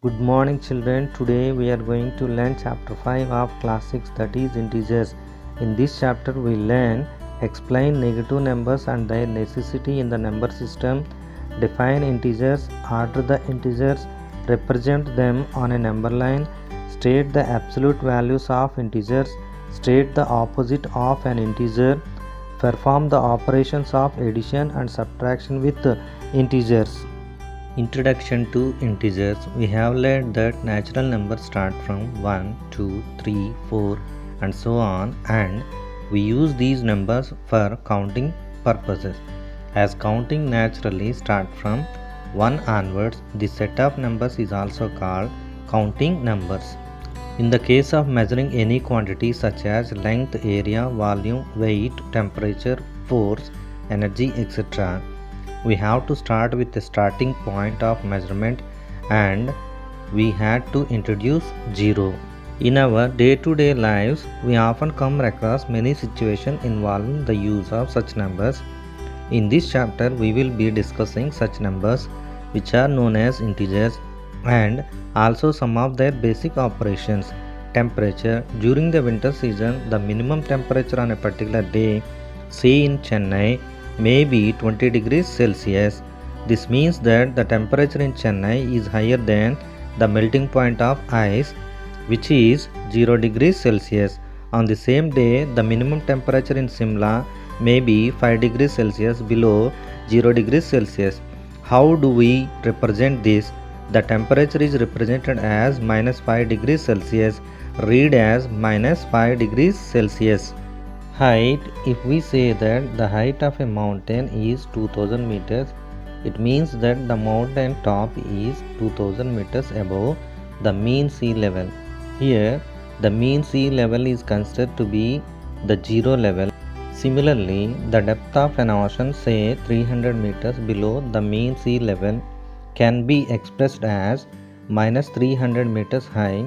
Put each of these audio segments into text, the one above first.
Good morning children. Today we are going to learn chapter 5 of class 6, that is integers. In this chapter we learn explain negative numbers and their necessity in the number system, define integers, order the integers, represent them on a number line, state the absolute values of integers, state the opposite of an integer, perform the operations of addition and subtraction with integers. Introduction to integers. We have learned that natural numbers start from 1, 2, 3, 4 and so on, and we use these numbers for counting purposes. As counting naturally start from 1 onwards, this set of numbers is also called counting numbers. In the case of measuring any quantity such as length, area, volume, weight, temperature, force, energy, etc., we have to start with the starting point of measurement, and we had to introduce 0. In our day-to-day lives, we often come across many situations involving the use of such numbers. In this chapter, we will be discussing such numbers which are known as integers and also some of their basic operations. Temperature. During the winter season, the minimum temperature on a particular day, say in Chennai, may be 20 degrees Celsius. This means that the temperature in Chennai is higher than the melting point of ice, which is 0 degrees Celsius. On the same day, the minimum temperature in Simla may be 5 degrees Celsius below 0 degrees Celsius. How do we represent this? The temperature is represented as minus 5 degrees Celsius. Read as minus 5 degrees Celsius. Height. If we say that the height of a mountain is 2000 meters, it means that the mountain top is 2000 meters above the mean sea level. Here, the mean sea level is considered to be the zero level. Similarly, the depth of an ocean, say 300 meters below the mean sea level, can be expressed as minus 300 meters high.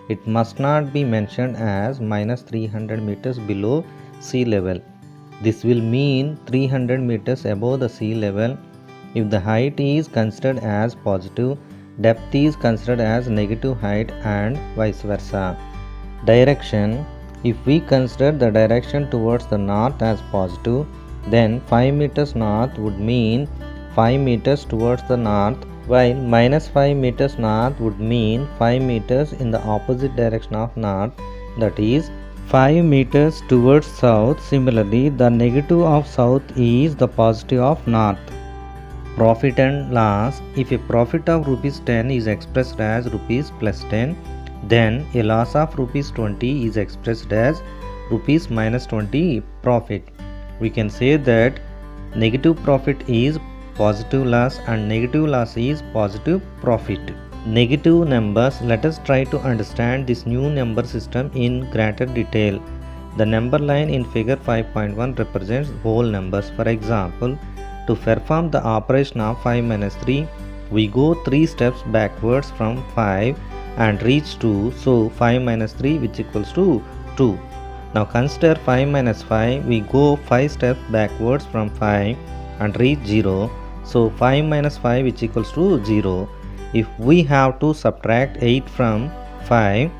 It must not be mentioned as minus 300 meters below sea level. This will mean 300 meters above the sea level. If the height is considered as positive, depth is considered as negative height, and vice versa. Direction. If we consider the direction towards the north as positive, then 5 meters north would mean 5 meters towards the north, while minus 5 meters north would mean 5 meters in the opposite direction of north, that is 5 meters towards south. Similarly, the negative of south is the positive of north. Profit and loss. If a profit of rupees 10 is expressed as rupees plus 10, then a loss of rupees 20 is expressed as rupees minus 20 profit. We can say that negative profit is positive loss and negative loss is positive profit. Negative numbers. Let us try to understand this new number system in greater detail. The number line in figure 5.1 represents whole numbers. For example, to perform the operation of 5 minus 3, we go 3 steps backwards from 5 and reach 2. So 5 minus 3, which equals to 2. Now consider 5 minus 5, we go 5 steps backwards from 5 and reach 0. So 5 minus 5, which equals to 0. If we have to subtract 8 from 5,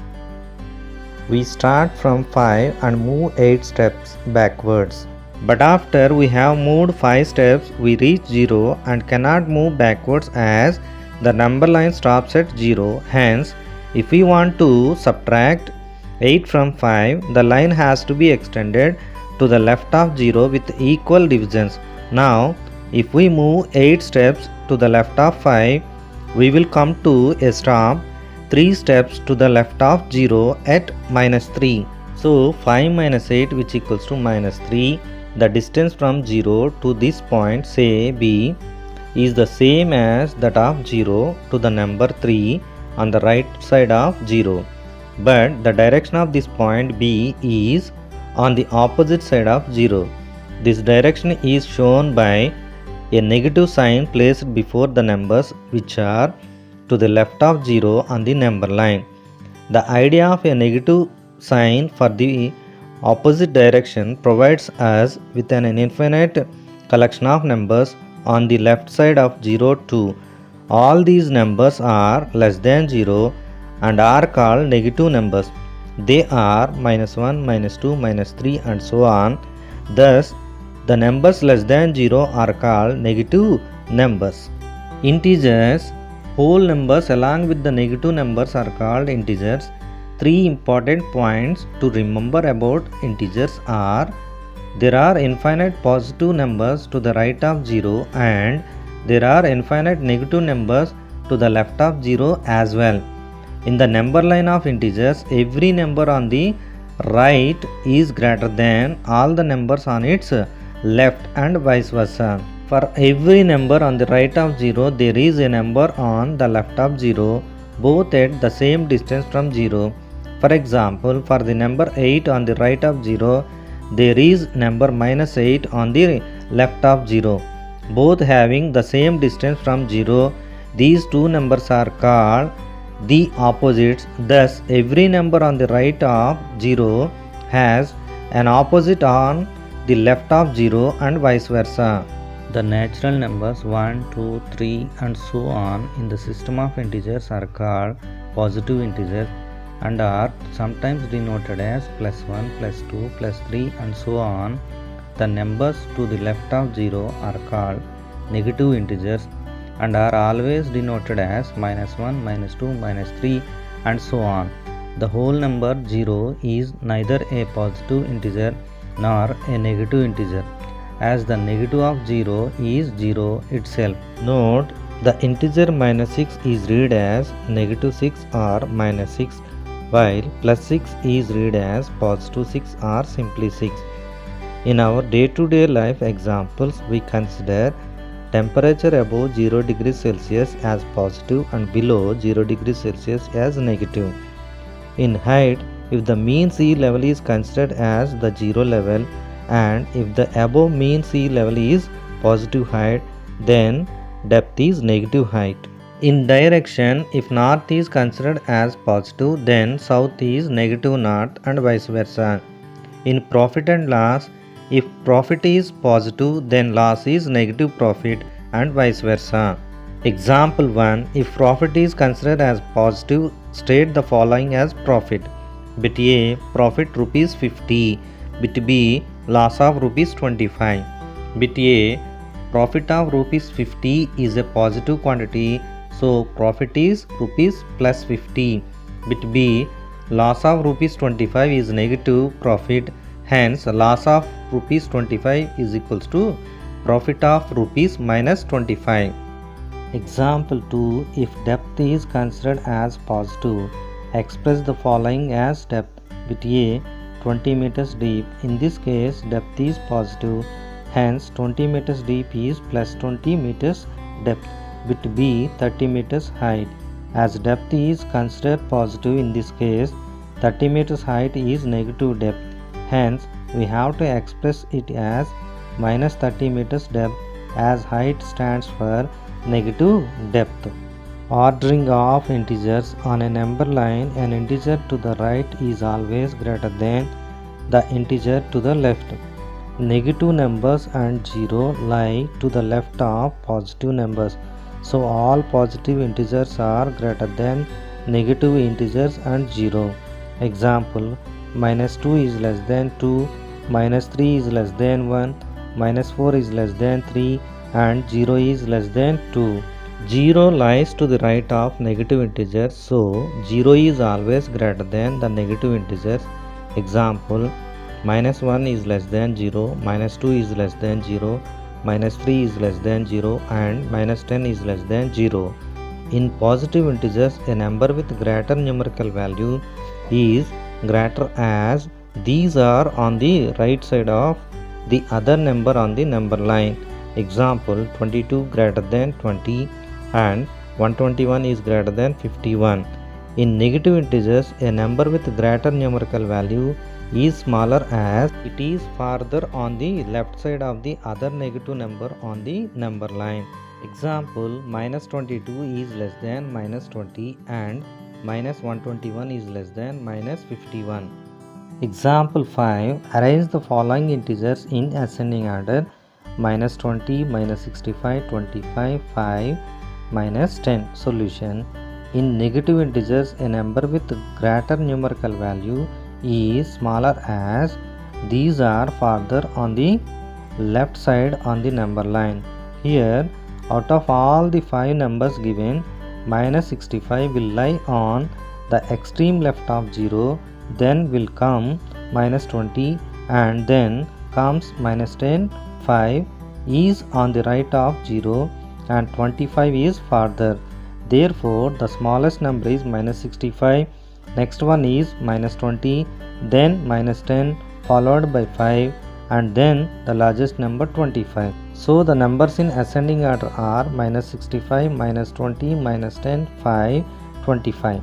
we start from 5 and move 8 steps backwards. But after we have moved 5 steps, we reach 0 and cannot move backwards as the number line stops at 0. Hence, if we want to subtract 8 from 5, the line has to be extended to the left of 0 with equal divisions. Now, if we move 8 steps to the left of 5, we will come to a stop 3 steps to the left of 0 at minus 3. So 5 minus 8, which equals to minus 3. The distance from 0 to this point, say B, is the same as that of 0 to the number 3 on the right side of 0. But the direction of this point B is on the opposite side of 0. This direction is shown by a negative sign placed before the numbers which are to the left of 0 on the number line. The idea of a negative sign for the opposite direction provides us with an infinite collection of numbers on the left side of 0 to All these numbers are less than 0 and are called negative numbers. They are -1, -2, -3 and so on. Thus, the numbers less than 0 are called negative numbers. Integers, whole numbers along with the negative numbers are called integers. Three important points to remember about integers are: there are infinite positive numbers to the right of 0 and there are infinite negative numbers to the left of 0 as well. In the number line of integers, every number on the right is greater than all the numbers on its left and vice versa. For every number on the right of 0, there is a number on the left of 0, both at the same distance from 0. For example, for the number 8 on the right of 0, there is number -8 on the left of 0, both having the same distance from 0. These two numbers are called the opposites. Thus, every number on the right of 0 has an opposite on the left of 0 and vice versa. The natural numbers 1, 2, 3 and so on in the system of integers are called positive integers and are sometimes denoted as +1, +2, +3 and so on. The numbers to the left of 0 are called negative integers and are always denoted as -1, -2, -3 and so on. The whole number 0 is neither a positive integer nor a negative integer, as the negative of 0 is 0 itself. Note, the integer -6 is read as -6 or -6, while +6 is read as +6 or simply 6. In our day-to-day life examples, we consider temperature above 0 degrees Celsius as positive and below 0 degrees Celsius as negative. In height, if the mean sea level is considered as the 0 level and if the above mean sea level is positive height, then depth is negative height. In direction, if north is considered as positive, then south is negative north and vice versa. In profit and loss, if profit is positive, then loss is negative profit and vice versa. Example 1. If profit is considered as positive, state the following as profit. Bit A, profit ₹50. Bit B, loss of ₹25. Bit A, profit of ₹50 is a positive quantity, so profit is rupees +50. Bit B, loss of ₹25 is negative profit, hence loss of ₹25 is equals to profit of ₹-25. Example 2. If depth is considered as positive, express the following as depth. Bit A, 20 meters deep. In this case, depth is positive, hence 20 meters deep is +20 meters depth. Bit B, 30 meters height. As depth is considered positive, in this case 30 meters height is negative depth, hence we have to express it as -30 meters depth, as height stands for negative depth. Ordering of integers on a number line, an integer to the right is always greater than the integer to the left. Negative numbers and 0 lie to the left of positive numbers, so all positive integers are greater than negative integers and 0. Example, -2 is less than 2, -3 is less than 1, -4 is less than 3 and 0 is less than 2. 0 lies to the right of negative integers, so 0 is always greater than the negative integers. Example, -1 is less than 0, -2 is less than 0, -3 is less than 0 and -10 is less than 0. In positive integers, a number with greater numerical value is greater as these are on the right side of the other number on the number line. Example, 22 greater than 20 and 121 is greater than 51. In negative integers, a number with greater numerical value is smaller as it is farther on the left side of the other negative number on the number line. Example, -22 is less than -20 and -121 is less than -51. Example 5. Arrange the following integers in ascending order: -20, -65, 25, 5, minus 10. Solution. In negative integers, a number with greater numerical value is smaller as these are farther on the left side on the number line. Here, out of all the 5 numbers given, minus 65 will lie on the extreme left of 0, then will come minus 20, and then comes minus 10. 5 is on the right of 0 and 25 is farther. Therefore, the smallest number is minus 65, next one is minus 20, then minus 10, followed by 5, and then the largest number 25. So, the numbers in ascending order are minus 65, minus 20, minus 10, 5, 25.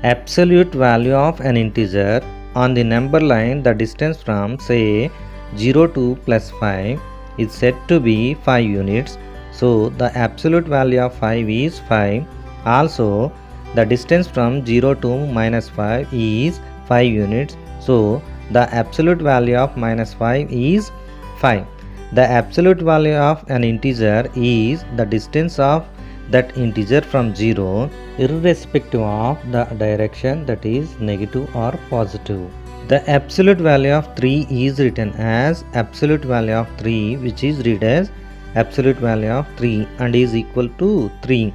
Absolute value of an integer. On the number line, the distance from say 0 to plus 5 is said to be 5 units. So, the absolute value of 5 is 5. Also, the distance from 0 to minus 5 is 5 units. So, the absolute value of minus 5 is 5. The absolute value of an integer is the distance of that integer from 0 irrespective of the direction, that is negative or positive. The absolute value of 3 is written as absolute value of 3, which is read as absolute value of 3 and is equal to 3.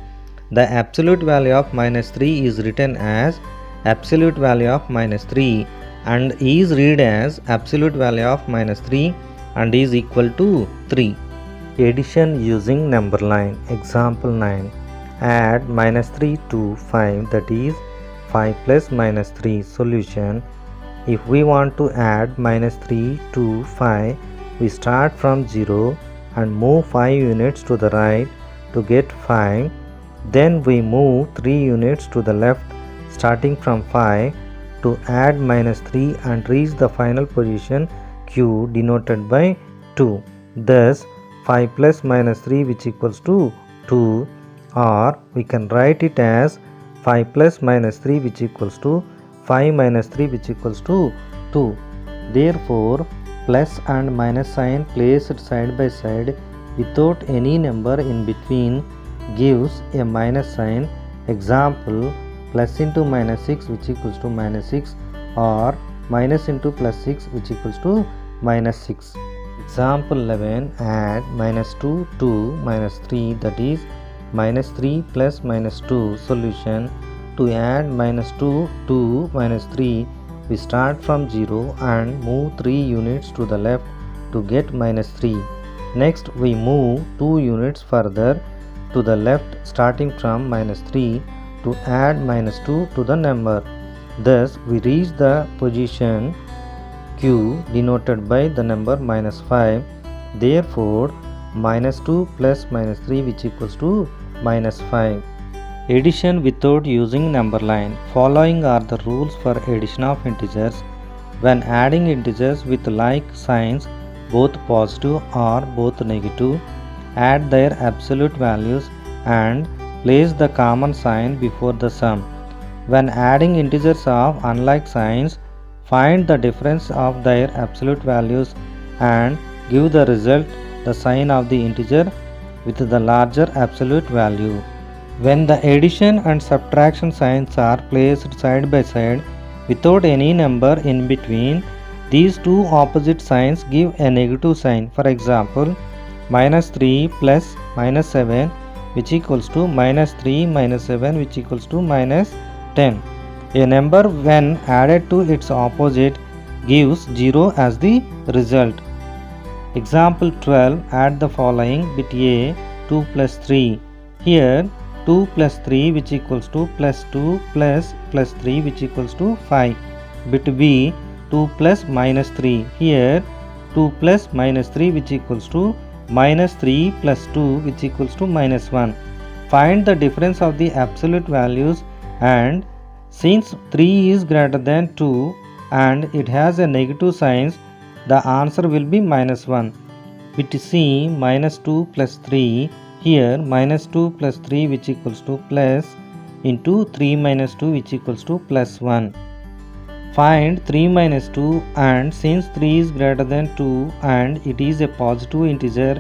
The absolute value of minus 3 is written as absolute value of minus 3 and is read as absolute value of minus 3 and is equal to 3. Addition using number line. Example 9. Add minus 3 to 5, that is 5 plus minus 3. Solution. If we want to add minus 3 to 5, we start from 0 and move 5 units to the right to get 5. Then we move 3 units to the left starting from 5 to add minus 3 and reach the final position Q denoted by 2. Thus, 5 plus minus 3 which equals to 2, or we can write it as 5 plus minus 3 which equals to 5 minus 3 which equals to 2. Therefore, plus and minus sign placed side by side without any number in between gives a minus sign. Example, plus into minus 6 which equals to minus 6, or minus into plus 6 which equals to minus 6. Example 11. Add minus 2 to minus 3, that is minus 3 plus minus 2. Solution. To add minus 2 to minus 3, we start from 0 and move 3 units to the left to get minus 3. Next, we move 2 units further to the left starting from minus 3 to add minus 2 to the number. Thus, we reach the position Q denoted by the number minus 5. Therefore, minus 2 plus minus 3 which equals to minus 5. Addition without using number line. Following are the rules for addition of integers. When adding integers with like signs, both positive or both negative, add their absolute values and place the common sign before the sum. When adding integers of unlike signs, find the difference of their absolute values and give the result the sign of the integer with the larger absolute value. When the addition and subtraction signs are placed side by side without any number in between, these two opposite signs give a negative sign. For example, minus 3 plus minus 7 which equals to minus 3 minus 7 which equals to minus 10. A number when added to its opposite gives 0 as the result. Example 12. Add the following. Bit A 2 plus 3. Here 2 plus 3 which equals to plus 2 plus 3 which equals to 5. Bit B 2 plus minus 3. Here 2 plus minus 3 which equals to minus 3 plus 2 which equals to minus 1. Find the difference of the absolute values, and since 3 is greater than 2 and it has a negative sign, the answer will be minus 1. Bit C minus 2 plus 3. Here minus 2 plus 3 which equals to plus into 3 minus 2 which equals to plus 1. Find 3 minus 2, and since 3 is greater than 2 and it is a positive integer,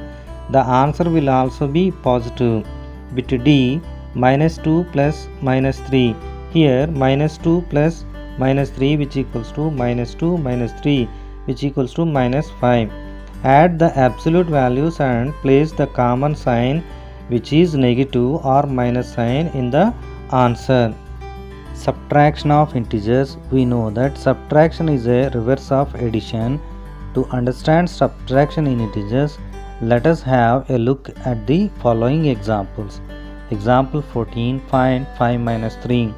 the answer will also be positive. Bit D, minus 2 plus minus 3. Here minus 2 plus minus 3 which equals to minus 2 minus 3 which equals to minus 5. Add the absolute values and place the common sign which is negative or minus sign in the answer. Subtraction of integers. We know that subtraction is a reverse of addition. To understand subtraction in integers, let us have a look at the following examples. Example 14, find 5 minus 3.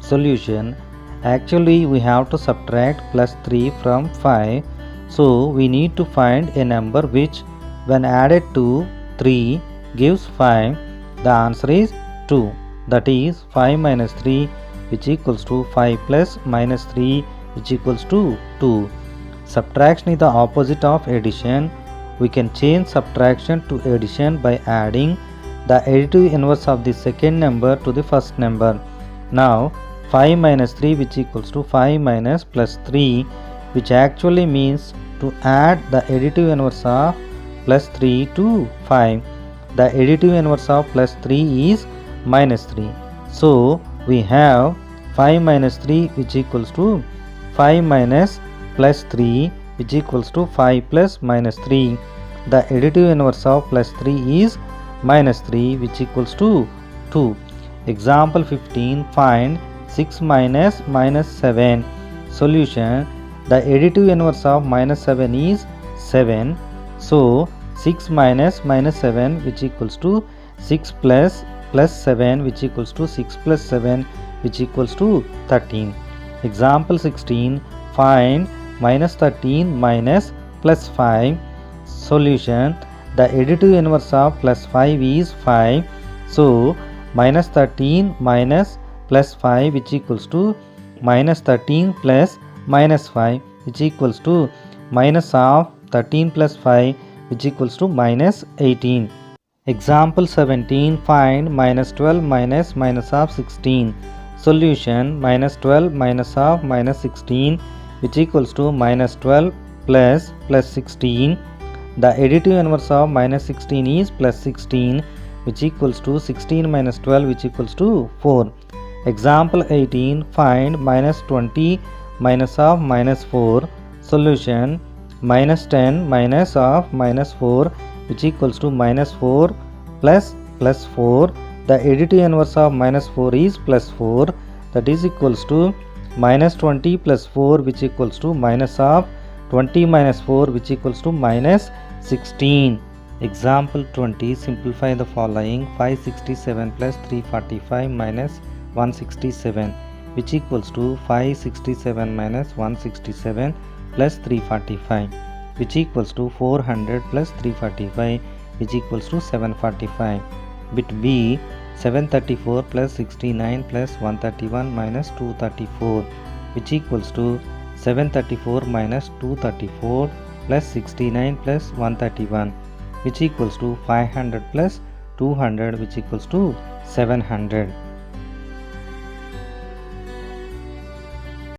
Solution. Actually we have to subtract plus 3 from 5. So we need to find a number which when added to 3 gives 5. The answer is 2. That is 5 minus 3 which equals to 5 plus minus 3 which equals to 2. Subtraction is the opposite of addition. We can change subtraction to addition by adding the additive inverse of the second number to the first number. Now 5 minus 3 which equals to 5 minus plus 3, which actually means to add the additive inverse of plus 3 to 5. The additive inverse of plus 3 is minus 3. So we have 5 minus 3 which equals to 5 minus plus 3 which equals to 5 plus minus 3. The additive inverse of plus 3 is minus 3 which equals to 2. Example 15, find 6 minus minus 7. Solution. The additive inverse of minus 7 is 7. So 6 minus minus 7 which equals to 6 plus 7 which equals to 6 plus 7 which equals to 13. Example 16, find minus 13 minus plus 5. Solution. The additive inverse of plus 5 is 5. So minus 13 minus plus 5 which equals to minus 13 plus minus 5 which equals to minus of 13 plus 5 which equals to minus 18. Example 17, find minus 12 minus minus of 16. Solution. Minus 12 minus of minus 16 which equals to minus 12 plus 16. The additive inverse of minus 16 is plus 16 which equals to 16 minus 12 which equals to 4. Example 18, find minus 20 minus of minus 4. Solution. Minus 10 minus of minus 4 which equals to minus 4 plus 4. The additive inverse of minus 4 is plus 4, that is equals to minus 20 plus 4 which equals to minus of 20 minus 4 which equals to minus 16. Example 20, simplify the following. 567 plus 345 minus 167 which equals to 567 minus 167 plus 345 which equals to 400 plus 345 which equals to 745. Bit B, 734 plus 69 plus 131 minus 234 which equals to 734 minus 234 plus 69 plus 131 which equals to 500 plus 200 which equals to 700.